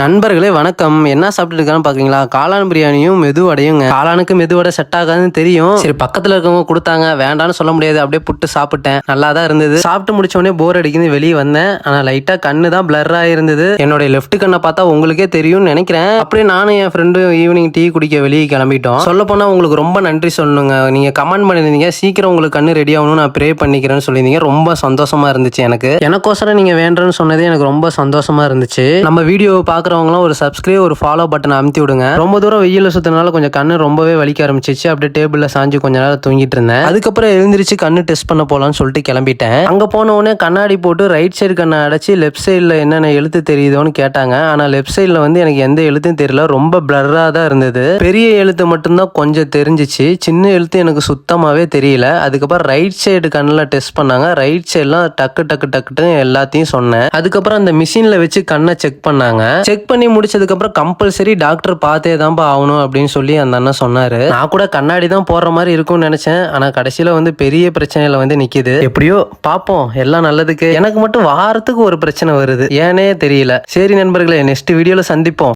நண்பர்களே வணக்கம். என்ன சாப்பிட்டு இருக்கான்னு பாக்கீங்களா? காளான் பிரியாணியும் மெதுவடையுங்க. காளானுக்கு மெதுவடை செட் ஆகாதுன்னு தெரியும். சரி, பக்கத்துல இருக்கவங்க கொடுத்தாங்க, வேண்டான்னு சொல்ல முடியாது, அப்படியே புட்டு சாப்பிட்டேன். நல்லா தான் இருந்தது. சாப்பிட்டு முடிச்ச உடனே போர் அடிக்குது, வெளியே வந்தேன். ஆனா லைட்டா கண்ணு தான் பிளர் ஆயிருந்தது. என்னோட லெஃப்ட் கண்ணை பார்த்தா உங்களுக்கே தெரியும்னு நினைக்கிறேன். அப்படியே நானும் என் ஃப்ரெண்டும் ஈவினிங் டீ குடிக்க வெளியே கிளம்பிட்டோம். சொல்ல போனா உங்களுக்கு ரொம்ப நன்றி சொல்லணுங்க. நீங்க கமெண்ட் பண்ணிருந்தீங்க, சீக்கிரம் உங்களுக்கு கண்ணு ரெடி ஆகணும்னு நான் ப்ரே பண்ணிக்கிறேன்னு சொல்லியிருந்தீங்க. ரொம்ப சந்தோஷமா இருந்துச்சு எனக்கோசரம் நீங்க வேண்டன்னு சொன்னதே எனக்கு ரொம்ப சந்தோஷமா இருந்துச்சு. நம்ம வீடியோ பாக்குறவங்களும் ஒரு சப்ஸ்கிரைப், ஒரு ஃபாலோ பட்டன் அமுத்தி விடுங்க. ரொம்ப தூரம் வெயில சுத்தினால கொஞ்சம் கண்ணு ரொம்பவே வலிக்க ஆரம்பிச்சிச்சு. அப்படியே டேபிள்ல சாஞ்சு கொஞ்ச நேரம் தூங்கிட்டு இருந்தேன். அதுக்கப்புறம் எழுந்திரிச்சு கண்ணு டெஸ்ட் பண்ண போலான்னு சொல்லிட்டு கிளம்பிட்டேன். அங்க போன உடனே கண்ணாடி போட்டு ரைட் சைடு கண்ணை அடைச்சு லெஃப்ட் சைடுல என்னென்ன எழுத்து தெரியுதோன்னு கேட்டாங்க. ஆனா லெஃப்ட் சைடுல வந்து எனக்கு எந்த எழுத்தும் தெரியல, ரொம்ப பிளர்ரா தான் இருந்தது. பெரிய எழுத்து மட்டும்தான் கொஞ்சம் தெரிஞ்சிச்சு, சின்ன எழுத்து எனக்கு சுத்தமாவே தெரியல. அதுக்கப்புறம் ரைட் சைடு கண்ணில் டெஸ்ட் பண்ணாங்க. ரைட் சைடுலாம் டக்கு டக்கு டக்குன்னு எல்லாத்தையும் சொன்னேன். அதுக்கப்புறம் அந்த மிஷின்ல வச்சு கண்ணை செக் பண்ணாங்க. செக் பண்ணி முடிச்சதுக்கு அப்புறம் கம்பல்சரி டாக்டர் பார்த்தே தான் ஆகணும் அப்படின்னு சொல்லி அந்த அண்ணன் சொன்னாரு. நான் கூட கண்ணாடி தான் போடுற மாதிரி இருக்கும்னு நினைச்சேன். ஆனா கடைசியில வந்து பெரிய பிரச்சனையில வந்து நிக்குது. எப்படியோ பாப்போம், எல்லாம் நல்லதுக்கு. எனக்கு மட்டும் வாரத்துக்கு ஒரு பிரச்சனை வருது, ஏனே தெரியல. சரி நண்பர்களே, நெக்ஸ்ட் வீடியோல சந்திப்போம்.